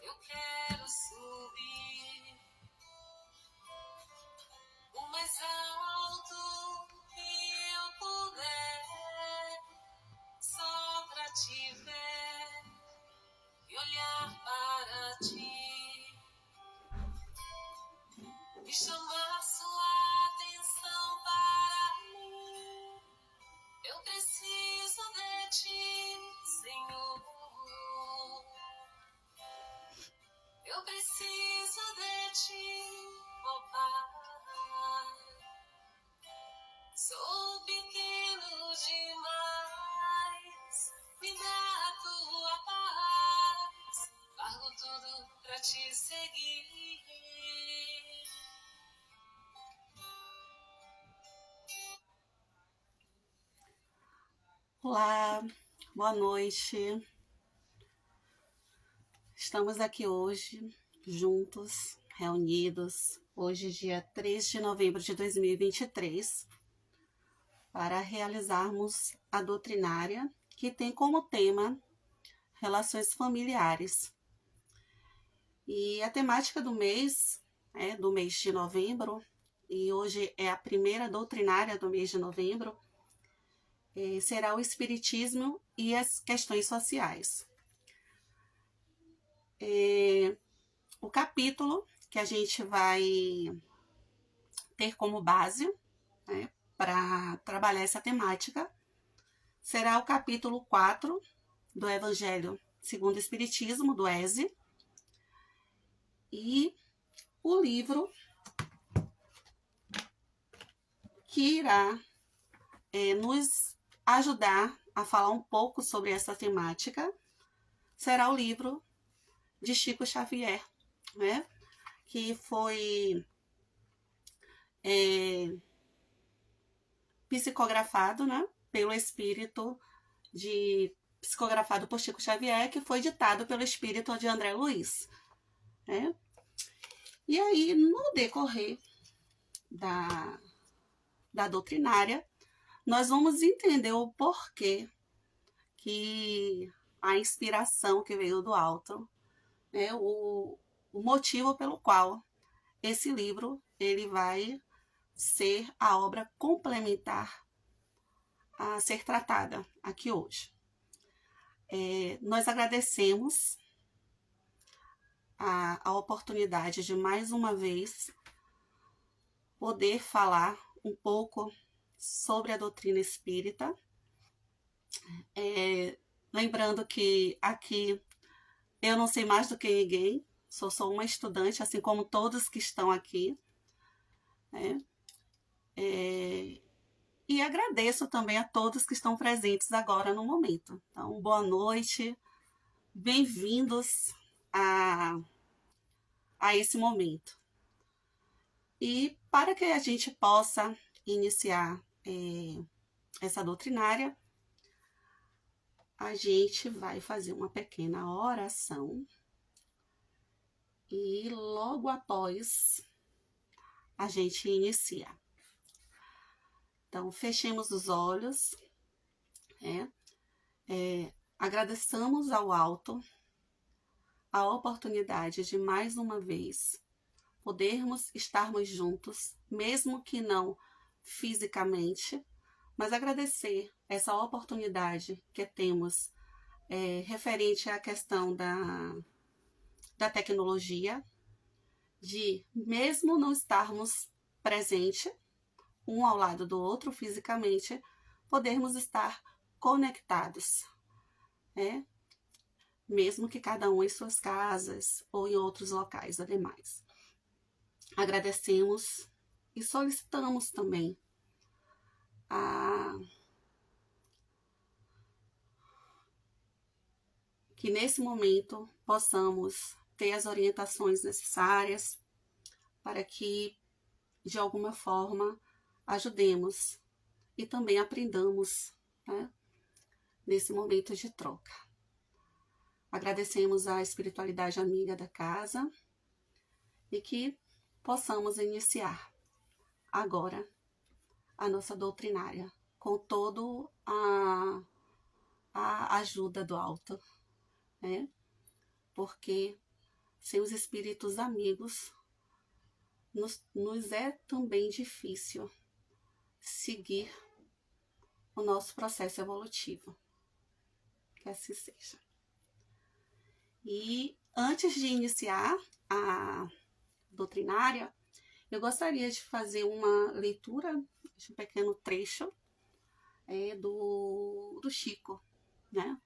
eu quero subir o mais alto que eu puder, só pra te ver e olhar para ti e chamar sua atenção para mim. Eu preciso de ti, Senhor. Eu preciso de ti, ó Pai. Sou pequeno demais, me dá a tua paz. Largo tudo pra te seguir. Olá, boa noite. Estamos aqui hoje, juntos, reunidos, hoje, dia 3 de novembro de 2023, para realizarmos a doutrinária, que tem como tema relações familiares. E a temática do mês de novembro, e hoje é a primeira doutrinária do mês de novembro, será o Espiritismo e as questões sociais. O capítulo que a gente vai ter como base, né, para trabalhar essa temática será o capítulo 4 do Evangelho segundo o Espiritismo, do ESE, e o livro que irá nos ajudar a falar um pouco sobre essa temática será o livro de Chico Xavier, né, que foi psicografado, né, pelo espírito psicografado por Chico Xavier, que foi ditado pelo espírito de André Luiz, né? E aí, no decorrer da doutrinária, nós vamos entender o porquê que a inspiração que veio do alto, né, o motivo pelo qual esse livro ele vai ser a obra complementar a ser tratada aqui hoje. Nós agradecemos a oportunidade de mais uma vez poder falar um pouco sobre a doutrina espírita. Lembrando que aqui eu não sei mais do que ninguém, sou só uma estudante, assim como todos que estão aqui, né? E agradeço também a todos que estão presentes agora no momento. Então, boa noite, bem-vindos a esse momento. E para que a gente possa iniciar essa doutrinária, a gente vai fazer uma pequena oração e logo após a gente inicia. Então, fechemos os olhos, agradeçamos ao alto a oportunidade de mais uma vez podermos estarmos juntos, mesmo que não fisicamente, mas agradecer essa oportunidade que temos referente à questão da tecnologia, de mesmo não estarmos presentes um ao lado do outro fisicamente, podermos estar conectados, né? Mesmo que cada um em suas casas ou em outros locais ademais. Agradecemos e solicitamos também que nesse momento possamos ter as orientações necessárias para que, de alguma forma, ajudemos e também aprendamos, né, nesse momento de troca. Agradecemos a espiritualidade amiga da casa e que possamos iniciar agora a nossa doutrinária com toda a ajuda do alto, né? Porque sem os espíritos amigos, nos é também difícil seguir o nosso processo evolutivo. Que assim seja. E antes de iniciar a doutrinária, eu gostaria de fazer uma leitura de um pequeno trecho do Chico, né?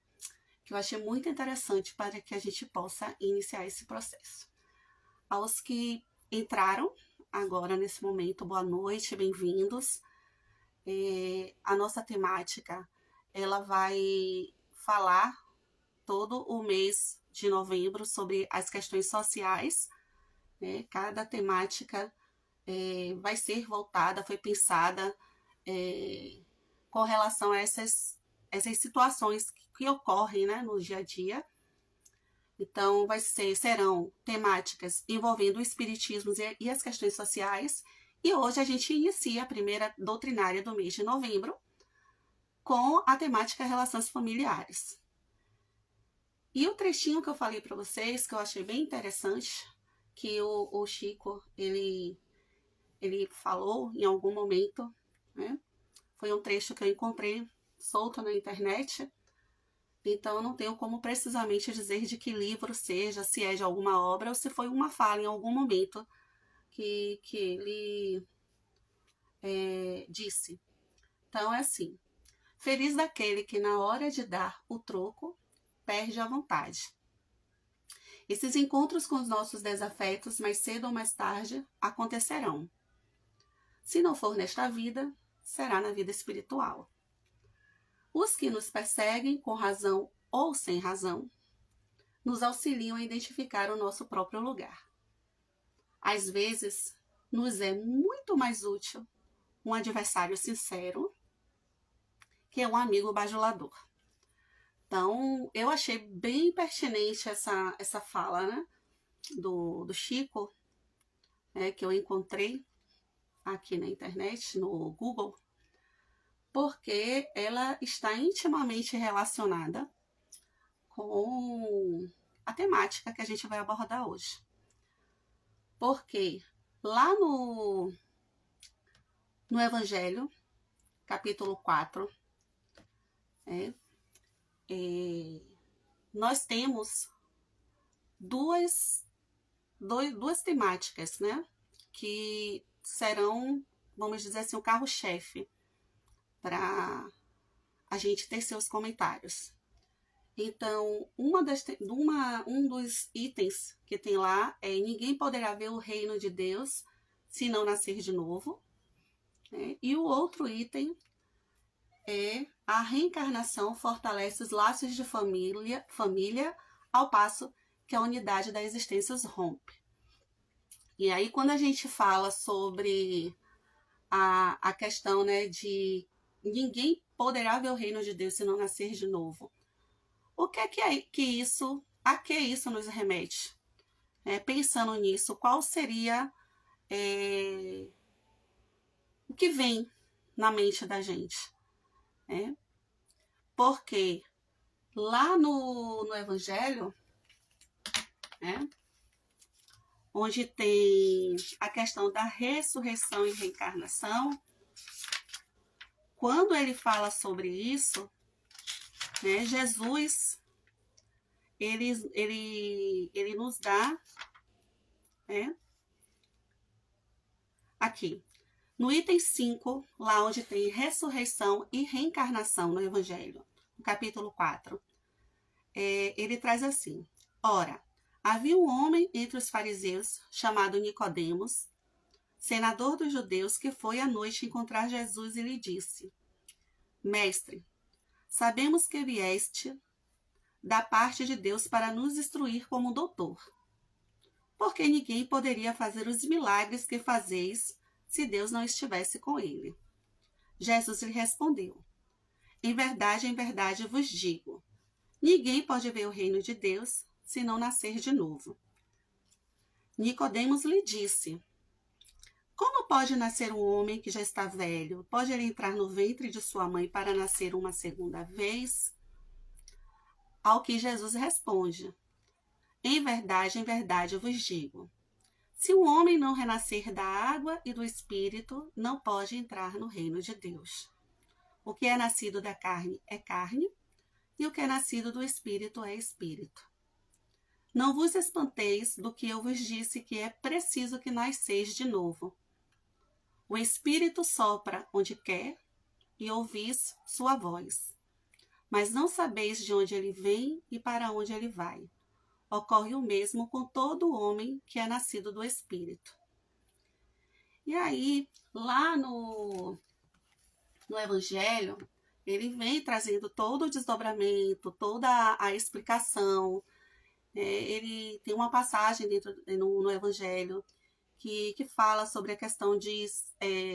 Que eu achei muito interessante para que a gente possa iniciar esse processo. Aos que entraram agora nesse momento, boa noite, bem-vindos. A nossa temática, ela vai falar todo o mês de novembro sobre as questões sociais, né? Cada temática vai ser voltada, foi pensada com relação a essas situações que ocorrem, né, no dia a dia. Então, serão temáticas envolvendo o espiritismo e as questões sociais. E hoje a gente inicia a primeira doutrinária do mês de novembro com a temática relações familiares. E o trechinho que eu falei para vocês, que eu achei bem interessante, que o Chico, ele falou em algum momento, né? Foi um trecho que eu encontrei solto na internet, então eu não tenho como precisamente dizer de que livro seja, se é de alguma obra ou se foi uma fala em algum momento que ele disse. Então é assim: feliz daquele que na hora de dar o troco perde a vontade. Esses encontros com os nossos desafetos, mais cedo ou mais tarde, acontecerão. Se não for nesta vida, será na vida espiritual. Os que nos perseguem, com razão ou sem razão, nos auxiliam a identificar o nosso próprio lugar. Às vezes, nos é muito mais útil um adversário sincero que um amigo bajulador. Então, eu achei bem pertinente essa fala, né, do Chico, que eu encontrei aqui na internet, no Google, porque ela está intimamente relacionada com a temática que a gente vai abordar hoje. Porque lá no Evangelho, capítulo 4, nós temos duas temáticas, né, que serão, vamos dizer assim, o carro-chefe para a gente ter seus comentários. Então, um dos itens que tem lá é: ninguém poderá ver o reino de Deus se não nascer de novo. E o outro item é: a reencarnação fortalece os laços de família ao passo que a unidade da existência os rompe. E aí, quando a gente fala sobre a questão, né, de ninguém poderá ver o reino de Deus se não nascer de novo, o que é que isso, a que isso nos remete? Pensando nisso, qual seria o que vem na mente da gente? Porque lá no Evangelho, onde tem a questão da ressurreição e reencarnação, quando ele fala sobre isso, Jesus, ele nos dá, aqui, no item 5, lá onde tem ressurreição e reencarnação no Evangelho, no capítulo 4, ele traz assim: ora, havia um homem entre os fariseus, chamado Nicodemos, senador dos judeus, que foi à noite encontrar Jesus e lhe disse: Mestre, sabemos que vieste da parte de Deus para nos instruir como doutor, porque ninguém poderia fazer os milagres que fazeis se Deus não estivesse com ele. Jesus lhe respondeu: em verdade vos digo, ninguém pode ver o reino de Deus se não nascer de novo. Nicodemos lhe disse: como pode nascer um homem que já está velho? Pode ele entrar no ventre de sua mãe para nascer uma segunda vez? Ao que Jesus responde: em verdade eu vos digo, se o homem não renascer da água e do Espírito, não pode entrar no reino de Deus. O que é nascido da carne é carne, e o que é nascido do Espírito é Espírito. Não vos espanteis do que eu vos disse, que é preciso que nasceis de novo. O Espírito sopra onde quer, e ouvis sua voz. Mas não sabeis de onde ele vem e para onde ele vai. Ocorre o mesmo com todo homem que é nascido do Espírito. E aí, lá no Evangelho, ele vem trazendo todo o desdobramento, toda a explicação. Ele tem uma passagem no Evangelho que fala sobre a questão de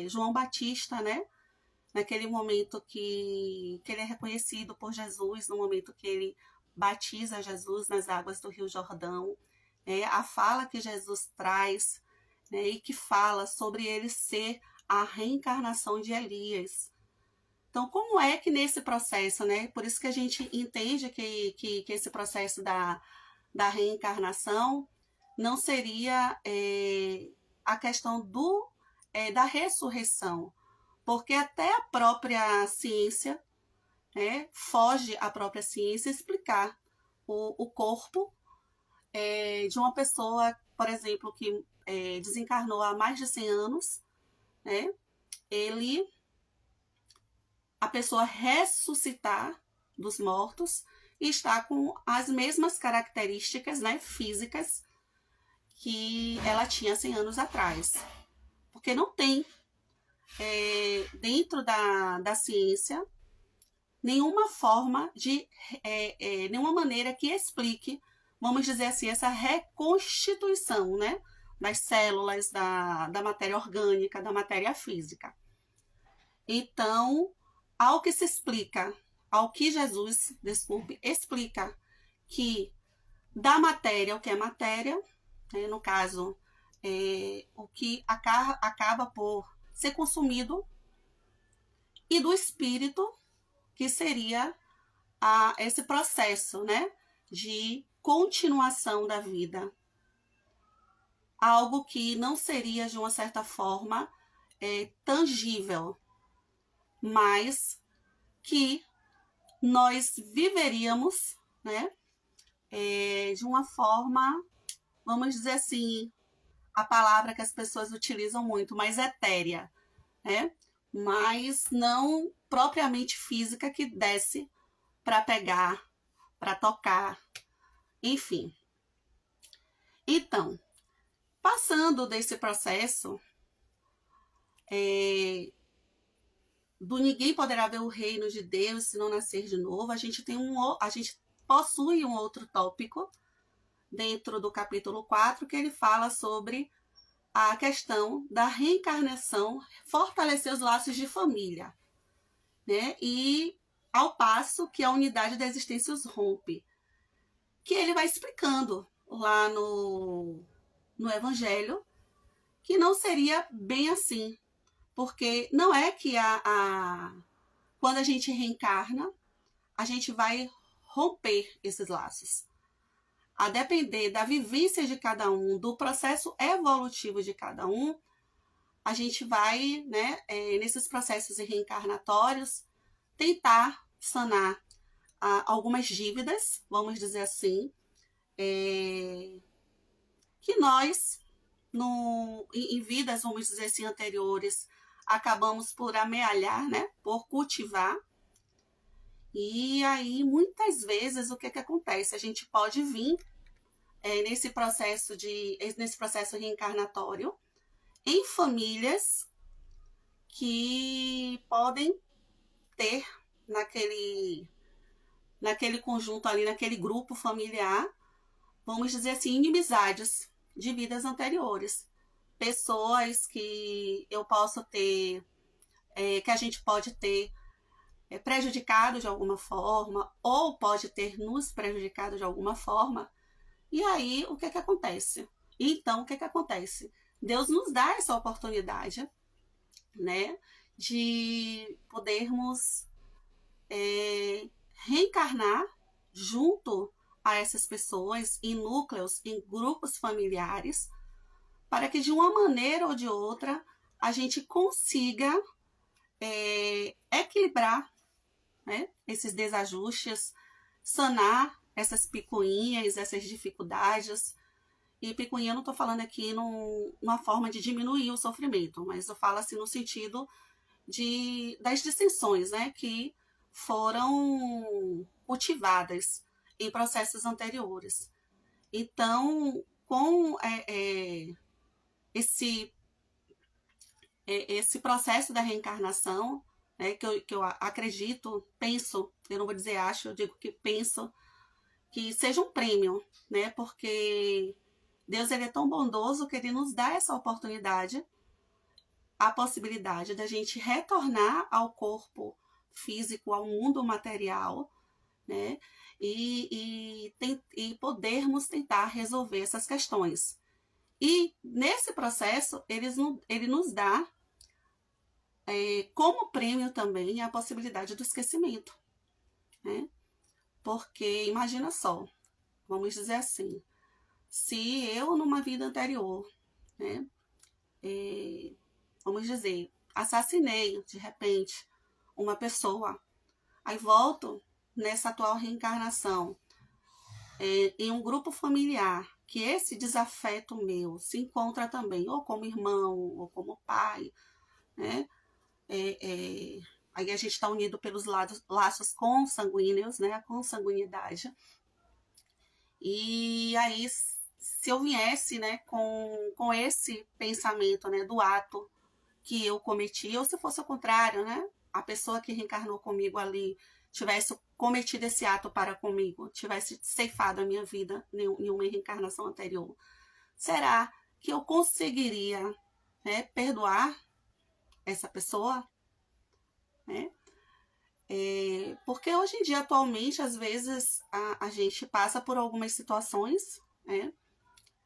João Batista, né? Naquele momento que ele é reconhecido por Jesus, no momento que ele batiza Jesus nas águas do Rio Jordão, a fala que Jesus traz, né, e que fala sobre ele ser a reencarnação de Elias. Então, como é que nesse processo, né, por isso que a gente entende que esse processo da reencarnação não seria a questão da ressurreição, porque até a própria ciência foge à própria ciência explicar o corpo de uma pessoa, por exemplo, que desencarnou há mais de 100 anos, né? A pessoa ressuscitar dos mortos e está com as mesmas características, né, físicas que ela tinha 100 anos atrás. Porque não tem, dentro da ciência, nenhuma forma nenhuma maneira que explique, vamos dizer assim, essa reconstituição, né, das células, da matéria orgânica, da matéria física. Então, ao que se explica, ao que Jesus, explica que da matéria, o que é matéria, né, no caso, o que acaba por ser consumido, e do espírito, que seria esse processo, né, de continuação da vida. Algo que não seria, de uma certa forma, tangível, mas que nós viveríamos, né, de uma forma, vamos dizer assim, a palavra que as pessoas utilizam muito, mais etérea, né, mas não propriamente física, que desce para pegar, para tocar, enfim. Então, passando desse processo do ninguém poderá ver o reino de Deus se não nascer de novo, a gente possui um outro tópico dentro do capítulo 4, que ele fala sobre a questão da reencarnação, fortalecer os laços de família, né? E ao passo que a unidade da existência os rompe, que ele vai explicando lá no Evangelho, que não seria bem assim, porque não é que quando a gente reencarna, a gente vai romper esses laços. A depender da vivência de cada um, do processo evolutivo de cada um, a gente vai, né, nesses processos reencarnatórios, tentar sanar algumas dívidas, vamos dizer assim, que nós, em vidas, vamos dizer assim, anteriores, acabamos por amealhar, né, por cultivar. E aí, muitas vezes, o que acontece? A gente pode vir nesse processo reencarnatório em famílias que podem ter naquele conjunto ali, naquele grupo familiar, vamos dizer assim, inimizades de vidas anteriores. Pessoas que eu posso ter, que a gente pode ter prejudicado de alguma forma, ou pode ter nos prejudicado de alguma forma. E aí, o que acontece? Então, o que acontece? Deus nos dá essa oportunidade, né, de podermos reencarnar junto a essas pessoas, em núcleos, em grupos familiares, para que de uma maneira ou de outra a gente consiga equilibrar, né, esses desajustes, sanar essas picuinhas, essas dificuldades. E picuinha eu não estou falando aqui numa forma de diminuir o sofrimento, mas eu falo assim no sentido das dissensões, né, que foram cultivadas em processos anteriores. Então, com esse processo da reencarnação, né, que eu acredito, penso, eu não vou dizer acho, eu digo que penso, que seja um prêmio, né, porque Deus ele é tão bondoso que ele nos dá essa oportunidade, a possibilidade da gente retornar ao corpo físico, ao mundo material, né, e podermos tentar resolver essas questões. E nesse processo, ele nos dá como prêmio também a possibilidade do esquecimento, né? Porque imagina só, vamos dizer assim, se eu numa vida anterior, né, vamos dizer, assassinei de repente uma pessoa, aí volto nessa atual reencarnação em um grupo familiar, que esse desafeto meu se encontra também, ou como irmão, ou como pai, né? Aí a gente está unido pelos laços consanguíneos, né? A consanguinidade. E aí, se eu viesse, né, com esse pensamento, né, do ato que eu cometi, ou se fosse o contrário, né? A pessoa que reencarnou comigo ali tivesse cometido esse ato para comigo, tivesse ceifado a minha vida em uma reencarnação anterior, será que eu conseguiria, né, perdoar essa pessoa? Né? Porque hoje em dia, atualmente, às vezes a gente passa por algumas situações, né?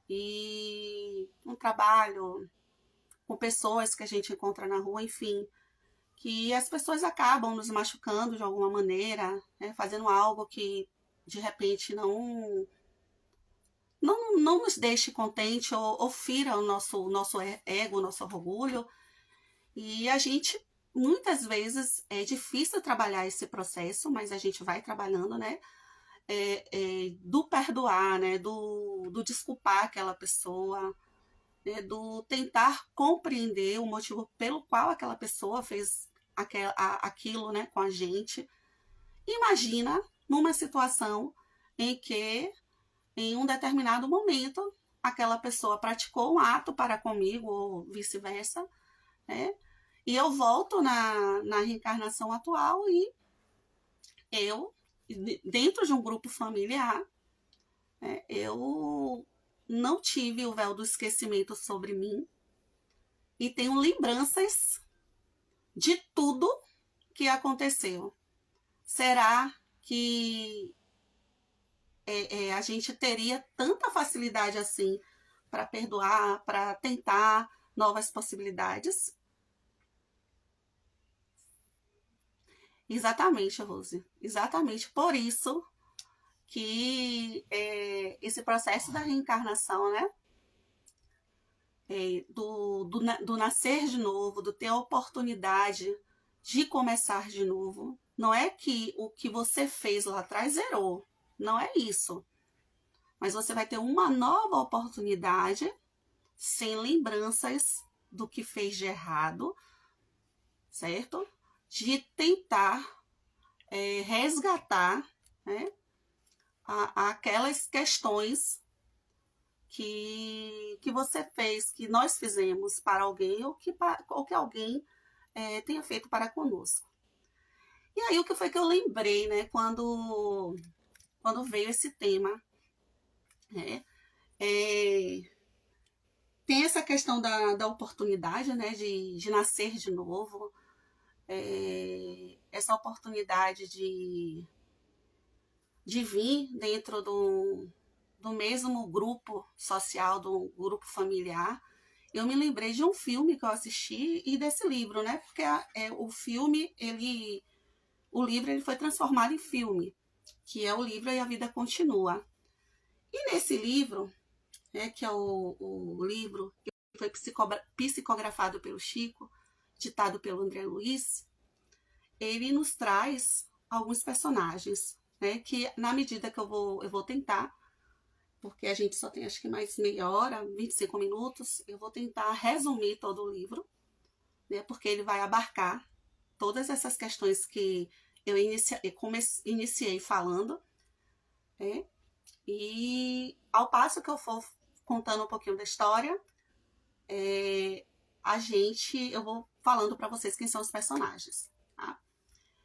E um trabalho com pessoas que a gente encontra na rua, enfim, que as pessoas acabam nos machucando de alguma maneira, né, fazendo algo que de repente não nos deixe contente ou fira o nosso ego, o nosso orgulho. E a gente, muitas vezes, é difícil trabalhar esse processo, mas a gente vai trabalhando, né? Do perdoar, né? Do desculpar aquela pessoa, né, do tentar compreender o motivo pelo qual aquela pessoa fez aquilo, né, com a gente. Imagina numa situação em que, em um determinado momento, aquela pessoa praticou um ato para comigo, ou vice-versa, né? E eu volto na reencarnação atual e eu, dentro de um grupo familiar, né, eu não tive o véu do esquecimento sobre mim e tenho lembranças de tudo que aconteceu. Será que a gente teria tanta facilidade assim para perdoar, para tentar novas possibilidades? Exatamente, Rose. Exatamente por isso que esse processo da reencarnação, né? Do nascer de novo, do ter a oportunidade de começar de novo. Não é que o que você fez lá atrás zerou. Não é isso. Mas você vai ter uma nova oportunidade, sem lembranças do que fez de errado, certo? De tentar resgatar, né, aquelas questões que você fez, que nós fizemos para alguém ou que alguém tenha feito para conosco. E aí o que foi que eu lembrei, né, quando veio esse tema, né? Tem essa questão da oportunidade, né, de nascer de novo, essa oportunidade de vir dentro do mesmo grupo social, do grupo familiar. Eu me lembrei de um filme que eu assisti e desse livro, né? Porque o filme, o livro ele foi transformado em filme. que é o livro E a Vida Continua. E nesse livro, que é o livro que foi psicografado pelo Chico, ditado pelo André Luiz, ele nos traz alguns personagens, que na medida que eu vou tentar, porque a gente só tem acho que mais meia hora, 25 minutos, eu vou tentar resumir todo o livro, porque ele vai abarcar todas essas questões que eu iniciei falando, e ao passo que eu for contando um pouquinho da história, eu vou falando para vocês quem são os personagens. Tá?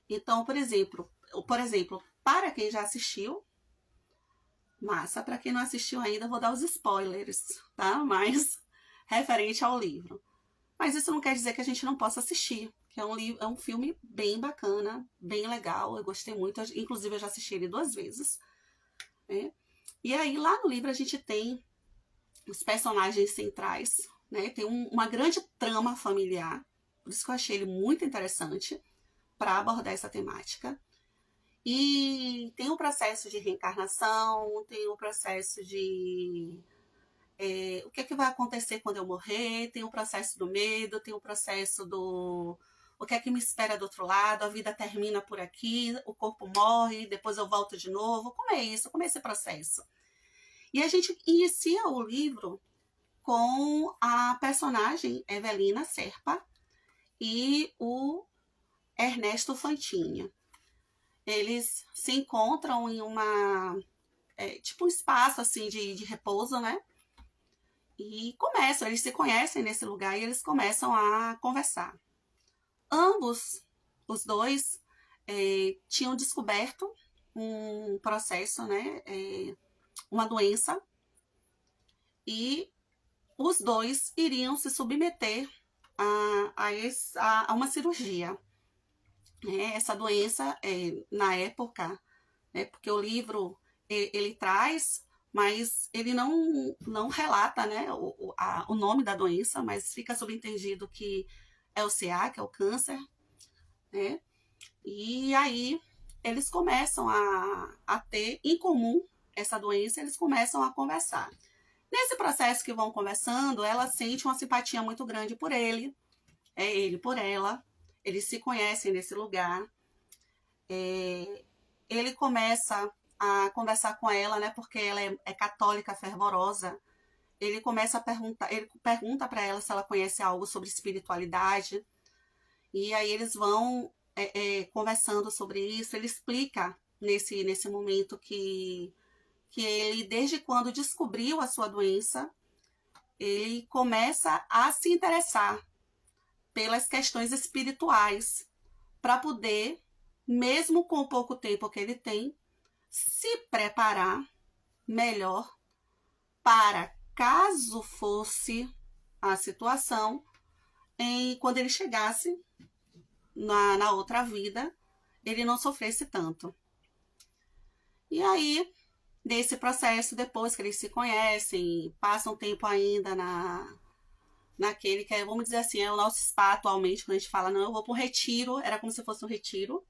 Então, por exemplo, para quem já assistiu, massa, para quem não assistiu ainda, vou dar os spoilers, tá? Mas referente ao livro. Mas isso não quer dizer que a gente não possa assistir, que é um filme bem bacana, bem legal, eu gostei muito, inclusive eu já assisti ele 2 vezes. E aí, lá no livro, a gente tem os personagens centrais, tem uma grande trama familiar, por isso que eu achei ele muito interessante para abordar essa temática. E tem um processo de reencarnação, tem um processo de o que vai acontecer quando eu morrer, tem o processo do medo, tem o processo do o que é que me espera do outro lado, a vida termina por aqui, o corpo morre, depois eu volto de novo. Como é isso? Como é esse processo? E a gente inicia o livro com a personagem Evelina Serpa e o Ernesto Fantini. Eles se encontram em tipo um espaço assim de repouso, E eles se conhecem nesse lugar e eles começam a conversar. Ambos, os dois, tinham descoberto um processo, uma doença, e os dois iriam se submeter a uma cirurgia. Essa doença, na época, porque o livro ele traz, mas ele não relata o nome da doença, mas fica subentendido que é o CA, que é o câncer, E aí eles começam a ter em comum essa doença, eles começam a conversar. Nesse processo que vão conversando, ela sente uma simpatia muito grande por ele, ele por ela, eles se conhecem nesse lugar. Ele começa a conversar com ela, porque ela é católica fervorosa. Ele pergunta para ela se ela conhece algo sobre espiritualidade. E aí eles vão conversando sobre isso. Ele explica nesse momento que ele, desde quando descobriu a sua doença, ele começa a se interessar pelas questões espirituais, para poder, mesmo com o pouco tempo que ele tem, se preparar melhor para, caso fosse a situação, quando ele chegasse na outra vida, ele não sofresse tanto. E aí, nesse processo, depois que eles se conhecem, passam tempo ainda naquele que vamos dizer assim, é o nosso spa atualmente, quando a gente fala, não, eu vou para um retiro, era como se fosse um retiro,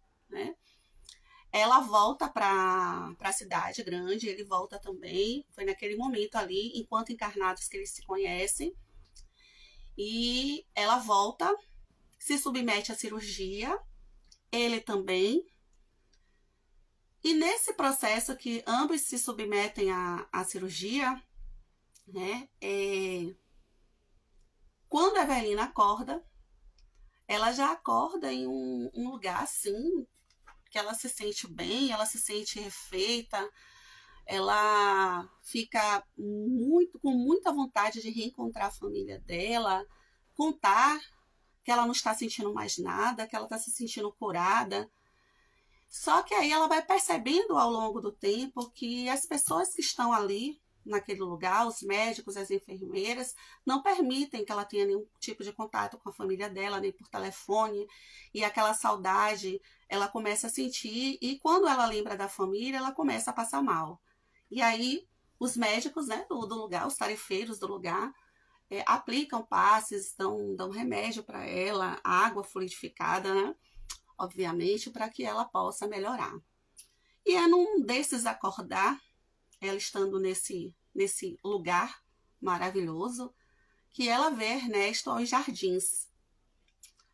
Ela volta para a cidade grande, ele volta também, foi naquele momento ali, enquanto encarnados que eles se conhecem, e ela volta, se submete à cirurgia, ele também, e nesse processo que ambos se submetem à cirurgia, quando a Evelina acorda, ela já acorda em um lugar assim, que ela se sente bem, ela se sente refeita, ela fica com muita vontade de reencontrar a família dela, contar que ela não está sentindo mais nada, que ela está se sentindo curada. Só que aí ela vai percebendo ao longo do tempo que as pessoas que estão ali, naquele lugar, os médicos, as enfermeiras, não permitem que ela tenha nenhum tipo de contato com a família dela, nem por telefone, e aquela saudade ela começa a sentir, e quando ela lembra da família, ela começa a passar mal. E aí os médicos do lugar, os tarefeiros do lugar, aplicam passes, dão remédio para ela, água fluidificada, obviamente, para que ela possa melhorar. E é num desses acordar, ela estando nesse lugar maravilhoso, que ela vê Ernesto aos jardins.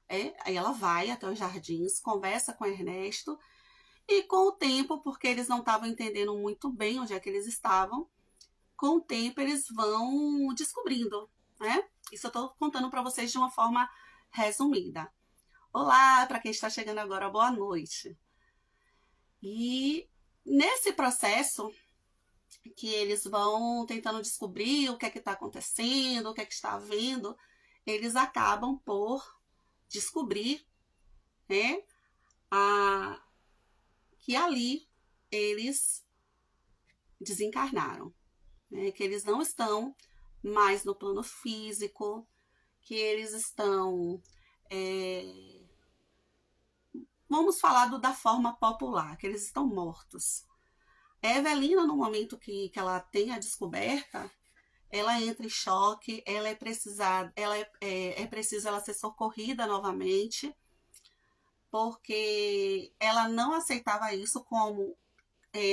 Aí ela vai até os jardins, conversa com Ernesto, e com o tempo, porque eles não estavam entendendo muito bem onde é que eles estavam, com o tempo eles vão descobrindo, né? Isso eu estou contando para vocês de uma forma resumida. Olá, para quem está chegando agora, boa noite. E nesse processo que eles vão tentando descobrir o que é que está acontecendo, o que é que está havendo, eles acabam por descobrir, né, que ali eles desencarnaram, né, que eles não estão mais no plano físico, que eles estão, vamos falar da forma popular, que eles estão mortos. A Evelina, no momento que ela tem a descoberta, ela entra em choque, ela é preciso ela ser socorrida novamente, porque ela não aceitava isso como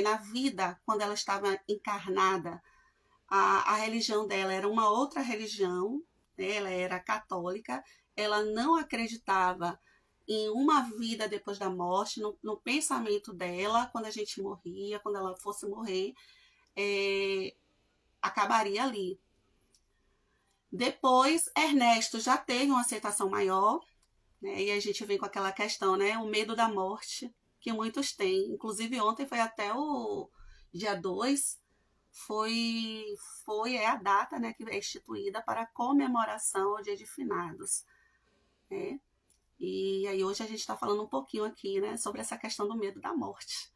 na vida, quando ela estava encarnada, a religião dela era uma outra religião, né? Ela era católica, ela não acreditava em uma vida depois da morte, no pensamento dela, quando a gente morria, quando ela fosse morrer, acabaria ali. Depois, Ernesto já teve uma aceitação maior, né? E a gente vem com aquela questão, né? O medo da morte, que muitos têm. Inclusive, ontem foi até o dia 2, foi a data, né, que é instituída para a comemoração ao Dia de Finados, né? E aí hoje a gente está falando um pouquinho aqui, né, sobre essa questão do medo da morte,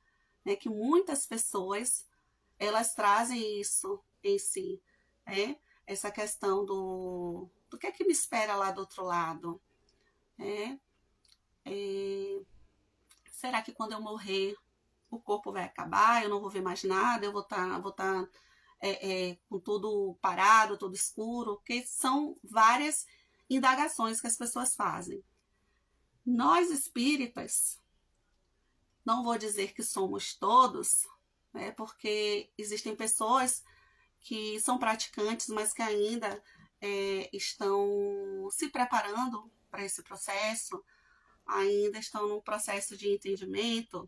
né, que muitas pessoas, elas trazem isso em si, né? Essa questão do que é que me espera lá do outro lado, né? Será que quando eu morrer o corpo vai acabar, eu não vou ver mais nada, eu vou estar com tudo parado, tudo escuro? Porque são várias indagações que as pessoas fazem. Nós espíritas, não vou dizer que somos todos, né, porque existem pessoas que são praticantes, mas que ainda estão se preparando para esse processo, ainda estão num processo de entendimento.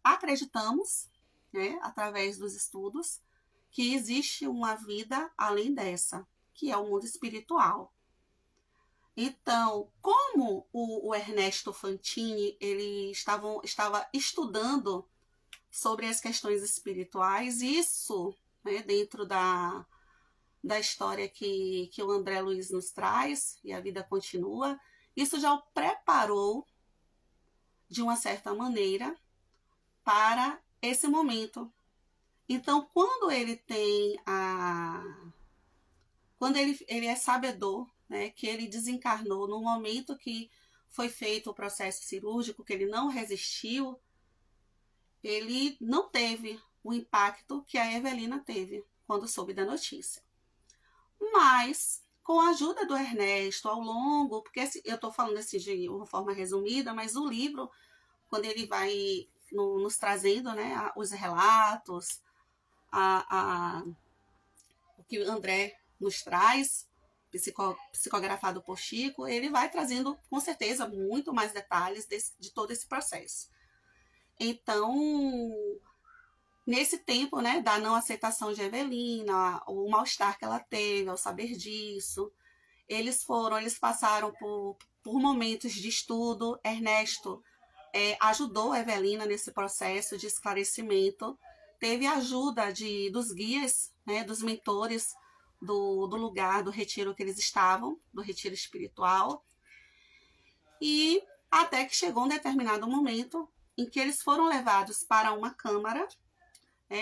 Acreditamos, né, através dos estudos, que existe uma vida além dessa, que é o mundo espiritual. Então, como o Ernesto Fantini ele estava estudando sobre as questões espirituais, isso, né, dentro da história que o André Luiz nos traz, e a vida continua, isso já o preparou, de uma certa maneira, para esse momento. Então, quando ele tem quando ele é sabedor, né, que ele desencarnou no momento que foi feito o processo cirúrgico, que ele não resistiu, ele não teve o impacto que a Evelina teve quando soube da notícia. Mas, com a ajuda do Ernesto ao longo, porque eu estou falando assim de uma forma resumida, mas o livro, quando ele vai nos trazendo, né, os relatos, o que o André nos traz, psicografado por Chico, ele vai trazendo, com certeza, muito mais detalhes de todo esse processo. Então, nesse tempo, né, da não aceitação de Evelina, o mal-estar que ela teve ao saber disso, eles passaram por momentos de estudo. Ernesto ajudou a Evelina nesse processo de esclarecimento, teve a ajuda dos guias, né, dos mentores do lugar, do retiro que eles estavam, do retiro espiritual, e até que chegou um determinado momento em que eles foram levados para uma câmara,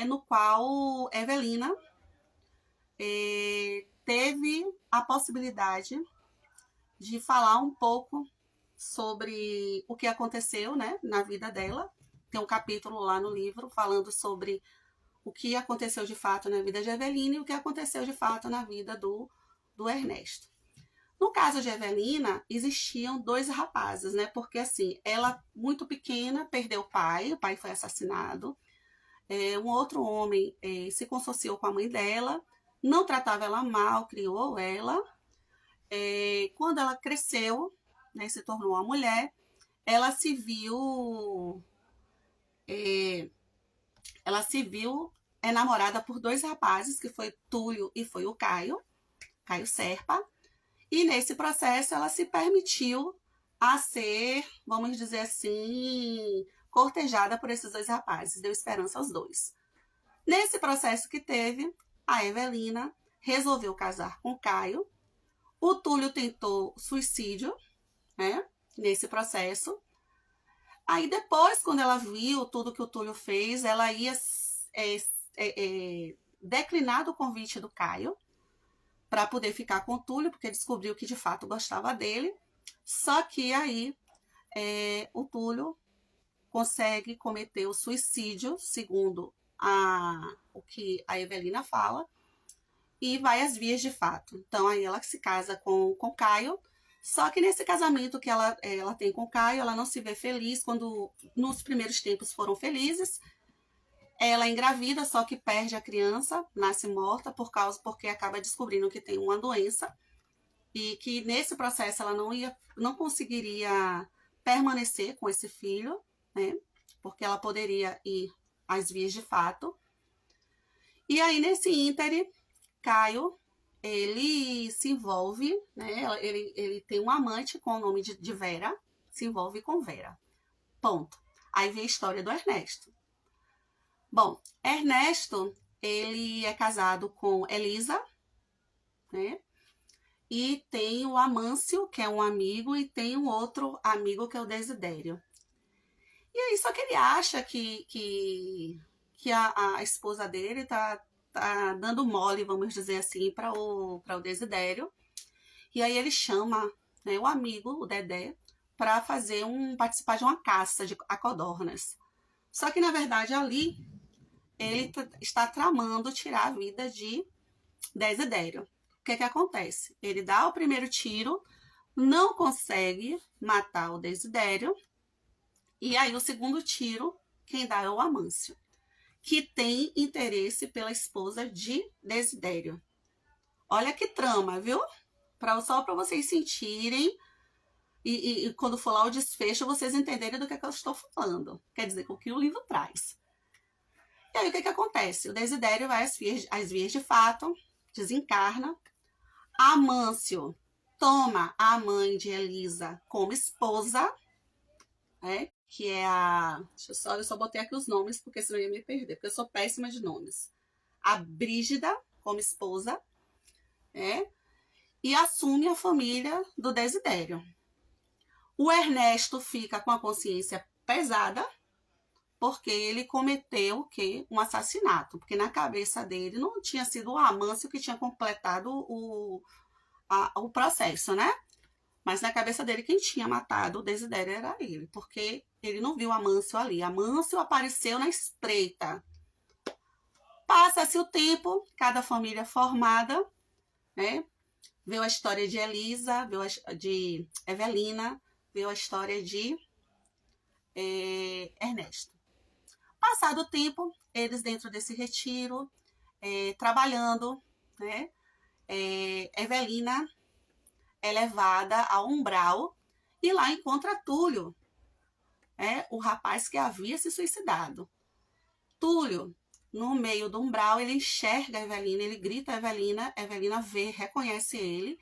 no qual Evelina teve a possibilidade de falar um pouco sobre o que aconteceu, né, na vida dela. Tem um capítulo lá no livro falando sobre o que aconteceu de fato na vida de Evelina e o que aconteceu de fato na vida do Ernesto. No caso de Evelina, existiam 2 rapazes, né? Porque assim, ela muito pequena perdeu o pai foi assassinado. Um outro homem se consorciou com a mãe dela, não tratava ela mal, criou ela. Quando ela cresceu, né, se tornou uma mulher, ela se viu ela se viu namorada por 2 rapazes, que foi Túlio e foi o Caio Serpa. E nesse processo ela se permitiu a ser, vamos dizer assim, cortejada por esses 2 rapazes, deu esperança aos 2. Nesse processo que teve, a Evelina resolveu casar com o Caio. O Túlio tentou suicídio, né, nesse processo. Aí depois, quando ela viu tudo que o Túlio fez, ela ia declinar do convite do Caio para poder ficar com o Túlio, porque descobriu que de fato gostava dele. Só que aí o Túlio consegue cometer o suicídio, segundo o que a Evelina fala, e vai às vias de fato. Então aí ela se casa com Caio, só que nesse casamento que ela tem com Caio, ela não se vê feliz, quando nos primeiros tempos foram felizes. Ela engravida, só que perde a criança, nasce morta porque acaba descobrindo que tem uma doença e que nesse processo ela não conseguiria permanecer com esse filho, né? Porque ela poderia ir às vias de fato. E aí nesse íntere, Caio, ele se envolve, né? Ele tem um amante com o nome de Vera, se envolve com Vera. Ponto. Aí vem a história do Ernesto. Bom, Ernesto, ele é casado com Elisa, né? E tem o Amâncio, que é um amigo, e tem um outro amigo, que é o Desidério. E aí, só que ele acha que a esposa dele tá dando mole, vamos dizer assim, para o Desidério. E aí ele chama, né, o amigo, o Dedé, para participar de uma caça a codornas. Só que, na verdade, ali ele está tramando tirar a vida de Desidério. O que acontece? Ele dá o primeiro tiro, não consegue matar o Desidério, e aí o segundo tiro, quem dá é o Amâncio, que tem interesse pela esposa de Desidério. Olha que trama, viu? Só para vocês sentirem e quando for lá o desfecho, vocês entenderem do que eu estou falando. Quer dizer, o que o livro traz. E aí o que acontece? O Desidério vai às vias de fato, desencarna. Amâncio toma a mãe de Elisa como esposa, né? Que é a... eu só botei aqui os nomes, porque senão eu ia me perder, porque eu sou péssima de nomes. A Brígida como esposa, né? E assume a família do Desidério. O Ernesto fica com a consciência pesada, porque ele cometeu o quê? Um assassinato. Porque na cabeça dele não tinha sido o Amâncio que tinha completado o processo, né? Mas na cabeça dele, quem tinha matado o Desidério era ele, porque ele não viu Amâncio ali. Amâncio apareceu na espreita. Passa-se o tempo, cada família formada, né? Veio a história de Elisa, veio de Evelina, veio a história de Ernesto. Passado o tempo, eles dentro desse retiro, trabalhando, né? Evelina é levada ao umbral e lá encontra Túlio, o rapaz que havia se suicidado. Túlio, no meio do umbral, ele enxerga a Evelina, ele grita a Evelina, Evelina vê, reconhece ele,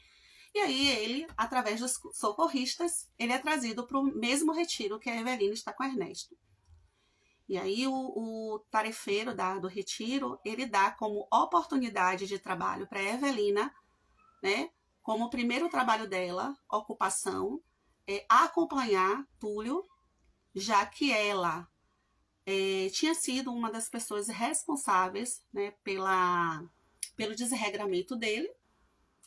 e aí ele, através dos socorristas, ele é trazido para o mesmo retiro que a Evelina está com Ernesto. E aí o tarefeiro do retiro, ele dá como oportunidade de trabalho para a Evelina, né, como o primeiro trabalho dela, ocupação, acompanhar Túlio, já que ela tinha sido uma das pessoas responsáveis, né, pelo desregramento dele,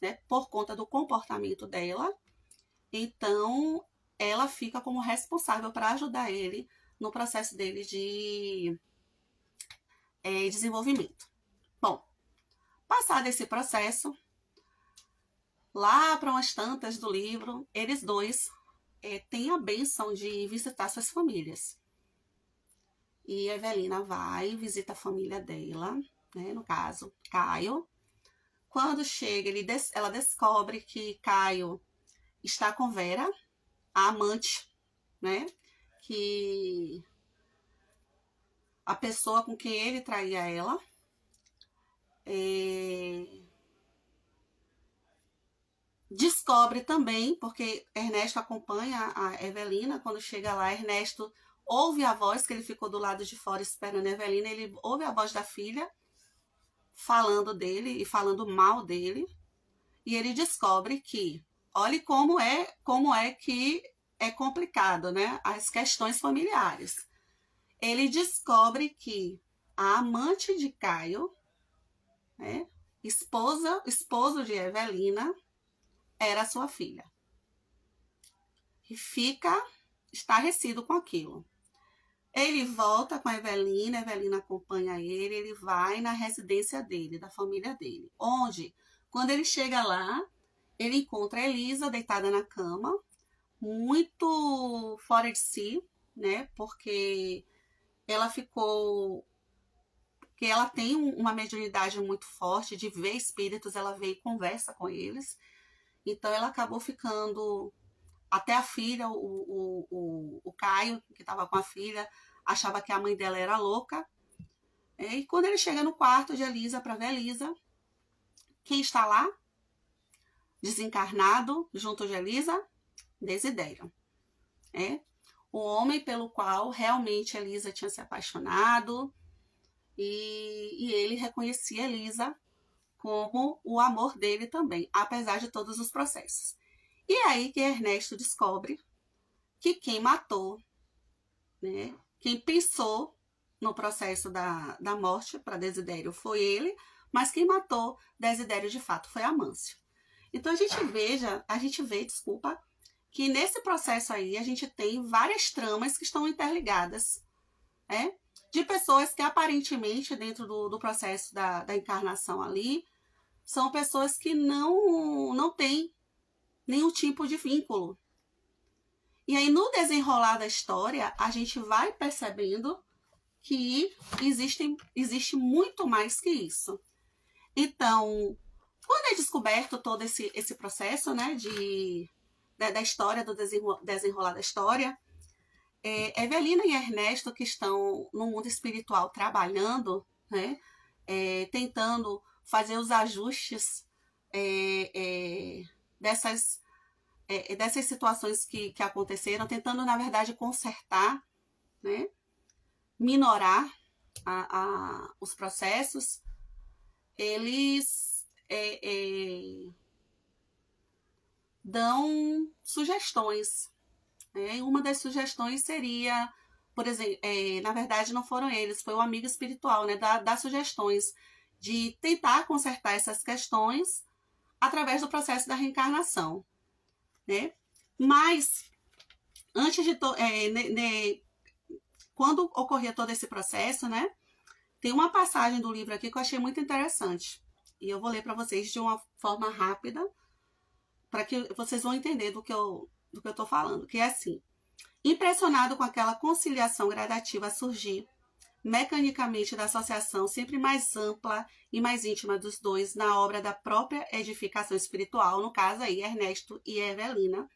né, por conta do comportamento dela. Então, ela fica como responsável para ajudar ele no processo dele de desenvolvimento. Bom, passado esse processo, Lá para umas tantas do livro, eles dois têm a bênção de visitar suas famílias. E a Evelina vai, visita a família dela, né, no caso, Caio. Quando chega, ela descobre que Caio está com Vera, a amante, né, que a pessoa com quem ele traía ela. Descobre também, porque Ernesto acompanha a Evelina, quando chega lá, Ernesto ouve a voz, que ele ficou do lado de fora esperando a Evelina, ele ouve a voz da filha falando dele e falando mal dele, e ele descobre que, olhe como é que é complicado, né? As questões familiares. Ele descobre que a amante de Caio, né, esposo de Evelina, era sua filha. E fica estarrecido com aquilo. Ele volta com a Evelina acompanha ele vai na residência dele, da família dele. Onde, quando ele chega lá, ele encontra a Elisa deitada na cama, muito fora de si, né? Porque ela tem uma mediunidade muito forte de ver espíritos, ela vê e conversa com eles. Então ela acabou ficando, até a filha, o Caio, que estava com a filha, achava que a mãe dela era louca. E quando ele chega no quarto de Elisa para ver Elisa, quem está lá? Desencarnado, junto de Elisa? Desidério. O homem pelo qual realmente Elisa tinha se apaixonado, e ele reconhecia Elisa como o amor dele também, apesar de todos os processos. E aí que Ernesto descobre que quem matou, né, quem pensou no processo da morte para Desidério foi ele, mas quem matou Desidério de fato foi Amâncio. Então a gente vê, que nesse processo aí a gente tem várias tramas que estão interligadas, né, de pessoas que aparentemente dentro do processo da encarnação ali, são pessoas que não têm nenhum tipo de vínculo. E aí, no desenrolar da história, a gente vai percebendo que existe muito mais que isso. Então, quando é descoberto todo esse processo, né, da história, do desenrolar da história, Evelina e Ernesto, que estão no mundo espiritual trabalhando, né, tentando fazer os ajustes dessas situações que aconteceram, tentando, na verdade, consertar, né, minorar os processos, eles dão sugestões. Uma das sugestões seria, por exemplo, na verdade não foram eles, foi o amigo espiritual, né, dar sugestões de tentar consertar essas questões através do processo da reencarnação, né? Mas, antes de quando ocorria todo esse processo, né, tem uma passagem do livro aqui que eu achei muito interessante. E eu vou ler para vocês de uma forma rápida, para que vocês vão entender do que eu estou falando, que é assim: impressionado com aquela conciliação gradativa a surgir mecanicamente da associação sempre mais ampla e mais íntima dos dois na obra da própria edificação espiritual, no caso aí Ernesto e Evelina,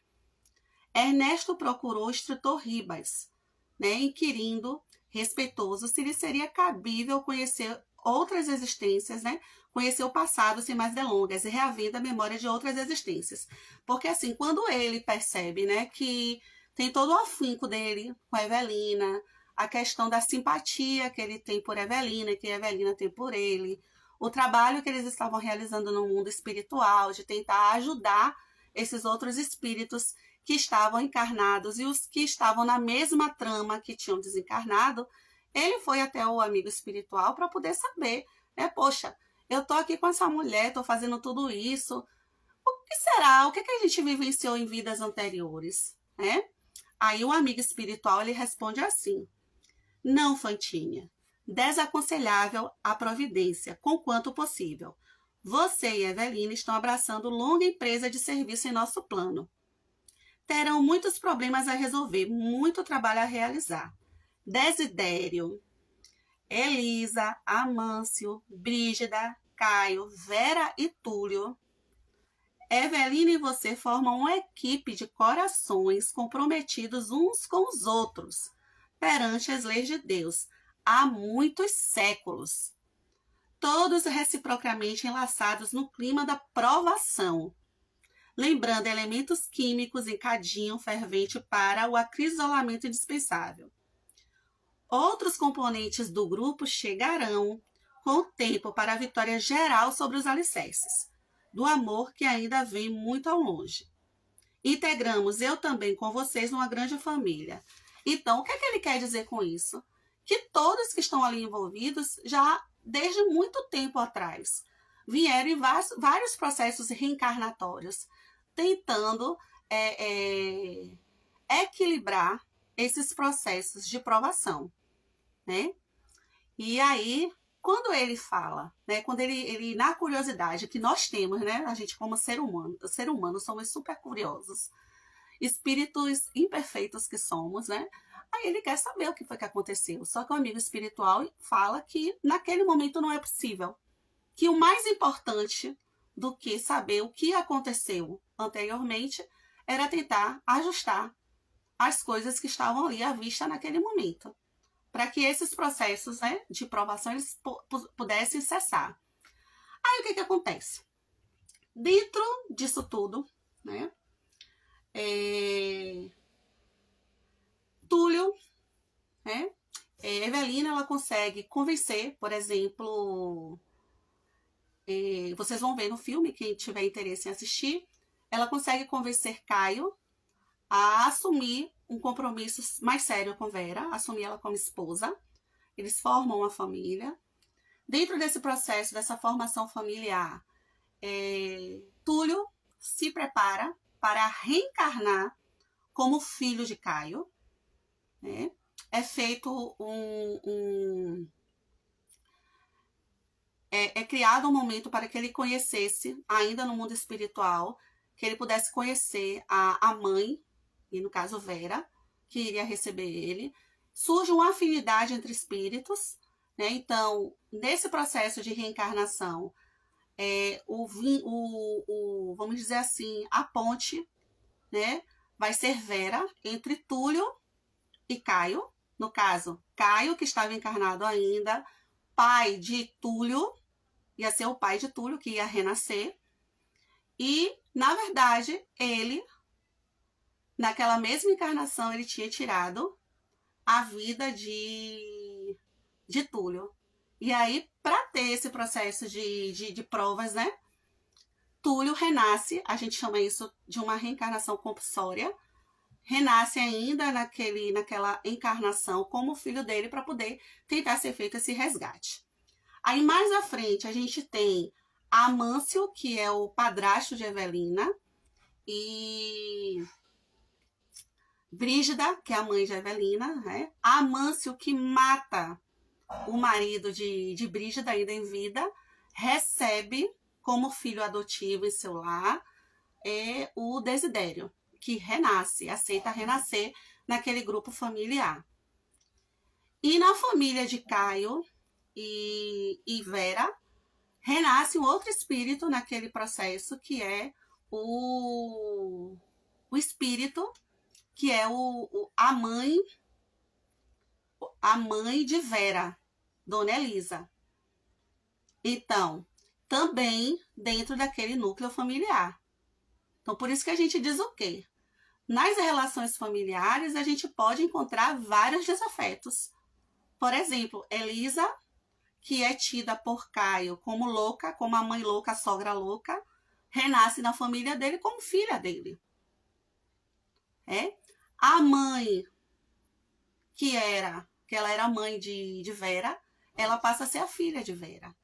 Ernesto procurou o instrutor Ribas, né, inquirindo, respeitoso, se lhe seria cabível conhecer outras existências, né, conhecer o passado sem mais delongas e reaver a memória de outras existências. Porque assim, quando ele percebe, né, que tem todo o afinco dele com a Evelina, a questão da simpatia que ele tem por Evelina e que a Evelina tem por ele, o trabalho que eles estavam realizando no mundo espiritual, de tentar ajudar esses outros espíritos que estavam encarnados e os que estavam na mesma trama que tinham desencarnado, ele foi até o amigo espiritual para poder saber, né? Poxa, eu tô aqui com essa mulher, tô fazendo tudo isso, o que será? O que a gente vivenciou em vidas anteriores, né? Aí o amigo espiritual, ele responde assim: não, Fantinha, desaconselhável a providência, conquanto possível. Você e Evelina estão abraçando longa empresa de serviço em nosso plano. Terão muitos problemas a resolver, muito trabalho a realizar. Desidério, Elisa, Amâncio, Brígida, Caio, Vera e Túlio. Evelina e você formam uma equipe de corações comprometidos uns com os outros, perante as leis de Deus, há muitos séculos. Todos reciprocamente enlaçados no clima da provação, lembrando elementos químicos em cadinho fervente para o acrisolamento indispensável. Outros componentes do grupo chegarão com o tempo para a vitória geral sobre os alicerces do amor que ainda vem muito ao longe. Integramos eu também com vocês numa grande família. Então, o que é que ele quer dizer com isso? Que todos que estão ali envolvidos já desde muito tempo atrás vieram em vários processos reencarnatórios, tentando equilibrar esses processos de provação, né? E aí, quando ele fala, né, quando ele na curiosidade que nós temos, né, a gente como ser humano somos super curiosos, espíritos imperfeitos que somos, né? Aí ele quer saber o que foi que aconteceu. Só que o amigo espiritual fala que naquele momento não é possível. Que o mais importante do que saber o que aconteceu anteriormente era tentar ajustar as coisas que estavam ali à vista naquele momento, para que esses processos, né, de provação eles pudessem cessar. Aí o que acontece? Dentro disso tudo, né, Túlio, né, Evelina, ela consegue convencer, por exemplo, vocês vão ver no filme, quem tiver interesse em assistir, ela consegue convencer Caio a assumir um compromisso mais sério com Vera, assumir ela como esposa. Eles formam uma família. Dentro desse processo, dessa formação familiar, Túlio se prepara para reencarnar como filho de Caio. Né? É feito criado um momento para que ele conhecesse, ainda no mundo espiritual, que ele pudesse conhecer a mãe, e no caso Vera, que iria receber ele. Surge uma afinidade entre espíritos, né? Então, nesse processo de reencarnação, vamos dizer assim, a ponte, né, vai ser Vera entre Túlio e Caio. No caso, Caio, que estava encarnado ainda, pai de Túlio, ia ser o pai de Túlio, que ia renascer. E, na verdade, ele, naquela mesma encarnação, ele tinha tirado a vida de Túlio. E aí, para ter esse processo de provas, né? Túlio renasce, a gente chama isso de uma reencarnação compulsória, renasce ainda naquela encarnação como filho dele para poder tentar ser feito esse resgate. Aí mais à frente a gente tem Amâncio, que é o padrasto de Evelina, e Brígida, que é a mãe de Evelina, né? Amâncio, que mata o marido de Brígida ainda em vida, recebe como filho adotivo em seu lar o Desidério, que renasce, aceita renascer naquele grupo familiar. E na família de Caio e Vera, renasce um outro espírito naquele processo, que é o espírito, que é a mãe de Vera, Dona Elisa. Então, também dentro daquele núcleo familiar. Então, por isso que a gente diz o quê? Nas relações familiares, a gente pode encontrar vários desafetos. Por exemplo, Elisa, que é tida por Caio como louca, como a mãe louca, a sogra louca, renasce na família dele como filha dele. A mãe, que ela era mãe de Vera, ela passa a ser a filha de Vera.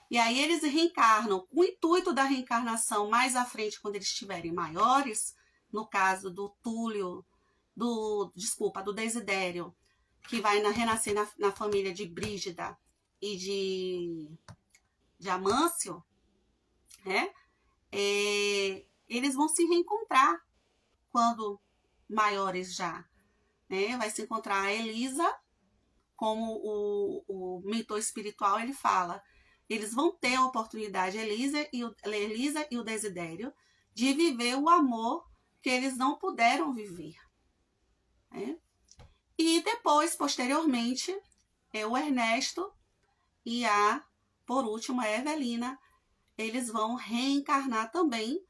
E aí eles reencarnam. O intuito da reencarnação mais à frente, quando eles estiverem maiores, no caso do Túlio, do Desidério, que vai renascer na família de Brígida e de Amâncio, né? Eles vão se reencontrar quando maiores já, né? Vai se encontrar a Elisa, como o mentor espiritual ele fala. Eles vão ter a oportunidade, Elisa e o Desidério, de viver o amor que eles não puderam viver, né? E depois, posteriormente, o Ernesto e por último, a Evelina, eles vão reencarnar também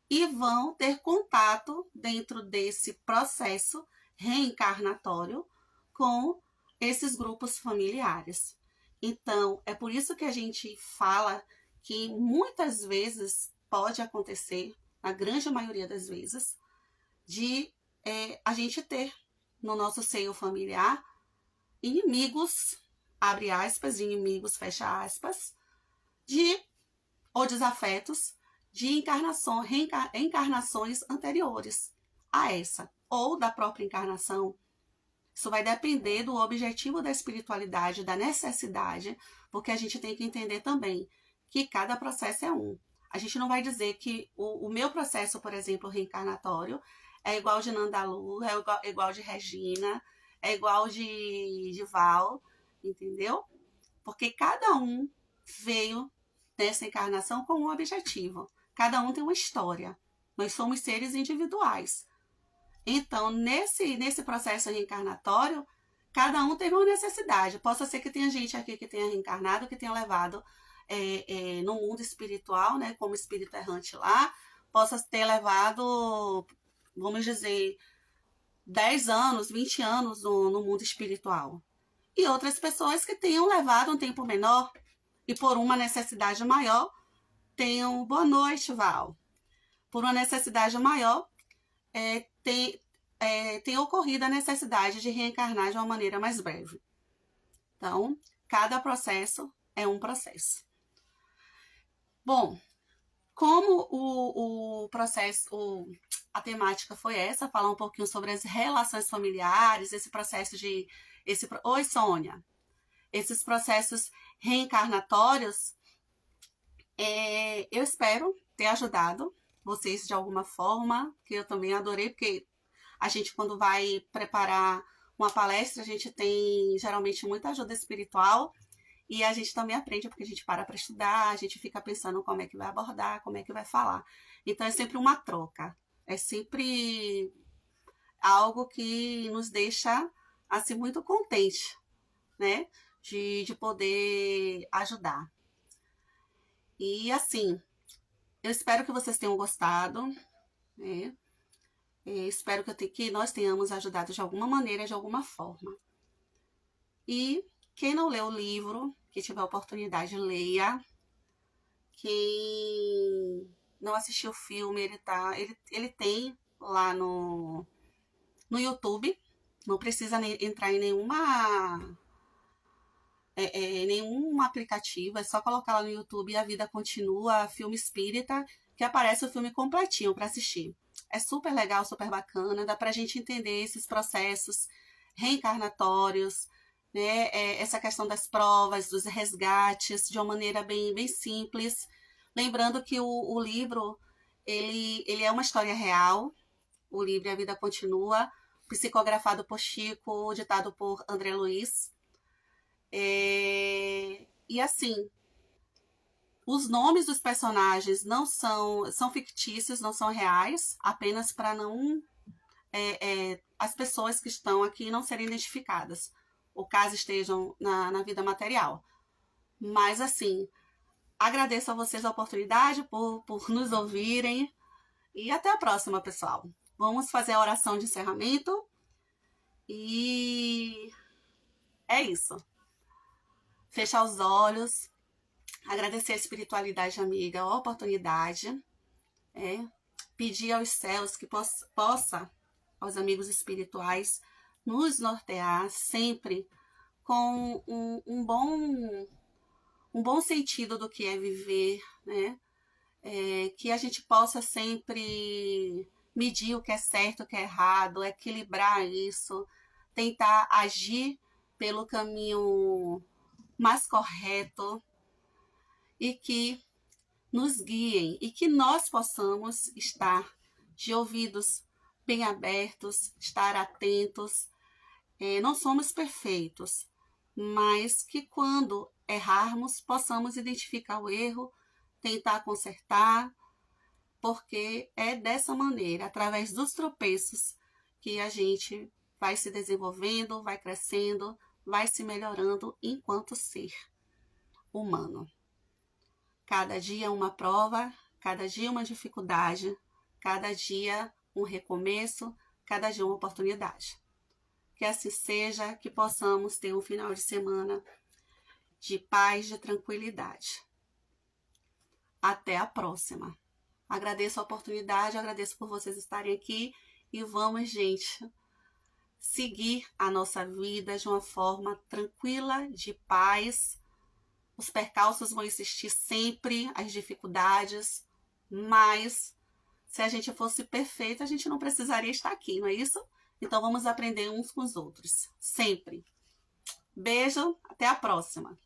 e vão ter contato dentro desse processo reencarnatório com esses grupos familiares. Então, é por isso que a gente fala que muitas vezes pode acontecer, na grande maioria das vezes, de a gente ter no nosso seio familiar inimigos, abre aspas, inimigos, fecha aspas, ou desafetos de encarnações anteriores a essa, ou da própria encarnação. Isso vai depender do objetivo da espiritualidade, da necessidade, porque a gente tem que entender também que cada processo é um. A gente não vai dizer que o meu processo, por exemplo, reencarnatório, é igual de Nandalu, é igual de Regina, é igual de Val, entendeu? Porque cada um veio nessa encarnação com um objetivo. Cada um tem uma história. Nós somos seres individuais. Então, nesse processo reencarnatório, cada um teve uma necessidade. Possa ser que tenha gente aqui que tenha reencarnado, que tenha levado no mundo espiritual, né, como espírito errante lá, possa ter levado, vamos dizer, 10 anos, 20 anos no mundo espiritual. E outras pessoas que tenham levado um tempo menor e por uma necessidade maior, tenham boa noite, Val. Por uma necessidade maior, tem ocorrido a necessidade de reencarnar de uma maneira mais breve. Então, cada processo é um processo. Bom, como o processo, a temática foi essa, falar um pouquinho sobre as relações familiares, esse processo Oi, Sônia. Esses processos reencarnatórios, eu espero ter ajudado vocês de alguma forma, que eu também adorei, porque a gente, quando vai preparar uma palestra, a gente tem geralmente muita ajuda espiritual e a gente também aprende, porque a gente para estudar, a gente fica pensando como é que vai abordar, como é que vai falar. Então, é sempre uma troca, é sempre algo que nos deixa assim muito contente, né? De poder ajudar. E assim, eu espero que vocês tenham gostado, né? Espero que nós tenhamos ajudado de alguma maneira, de alguma forma. E quem não leu o livro, que tiver oportunidade, leia. Quem não assistiu o filme, ele tem lá no YouTube. Não precisa entrar em nenhum aplicativo, é só colocar lá no YouTube A Vida Continua, filme espírita, que aparece o filme completinho para assistir. É super legal, super bacana, dá pra gente entender esses processos reencarnatórios, né? Essa questão das provas, dos resgates, de uma maneira bem, bem simples. Lembrando que o livro, ele é uma história real, o livro A Vida Continua, psicografado por Chico, ditado por André Luiz. E assim, os nomes dos personagens não são fictícios, não são reais, apenas para não as pessoas que estão aqui não serem identificadas, ou caso estejam na vida material. Mas assim, agradeço a vocês a oportunidade por nos ouvirem e até a próxima, pessoal. Vamos fazer a oração de encerramento e é isso. Fechar os olhos, agradecer a espiritualidade amiga, a oportunidade, pedir aos céus que possa, aos amigos espirituais, nos nortear sempre com um bom sentido do que é viver, né? Que a gente possa sempre medir o que é certo, o que é errado, equilibrar isso, tentar agir pelo caminho mais correto e que nos guiem e que nós possamos estar de ouvidos bem abertos, estar atentos. Não somos perfeitos, mas que quando errarmos, possamos identificar o erro, tentar consertar, porque é dessa maneira, através dos tropeços, que a gente vai se desenvolvendo, vai crescendo, vai se melhorando enquanto ser humano. Cada dia uma prova, cada dia uma dificuldade, cada dia um recomeço, cada dia uma oportunidade. Que assim seja, que possamos ter um final de semana de paz, de tranquilidade. Até a próxima. Agradeço a oportunidade, agradeço por vocês estarem aqui e vamos, gente, seguir a nossa vida de uma forma tranquila, de paz. Os percalços vão existir sempre, as dificuldades, mas se a gente fosse perfeito, a gente não precisaria estar aqui, não é isso? Então vamos aprender uns com os outros, sempre. Beijo, até a próxima.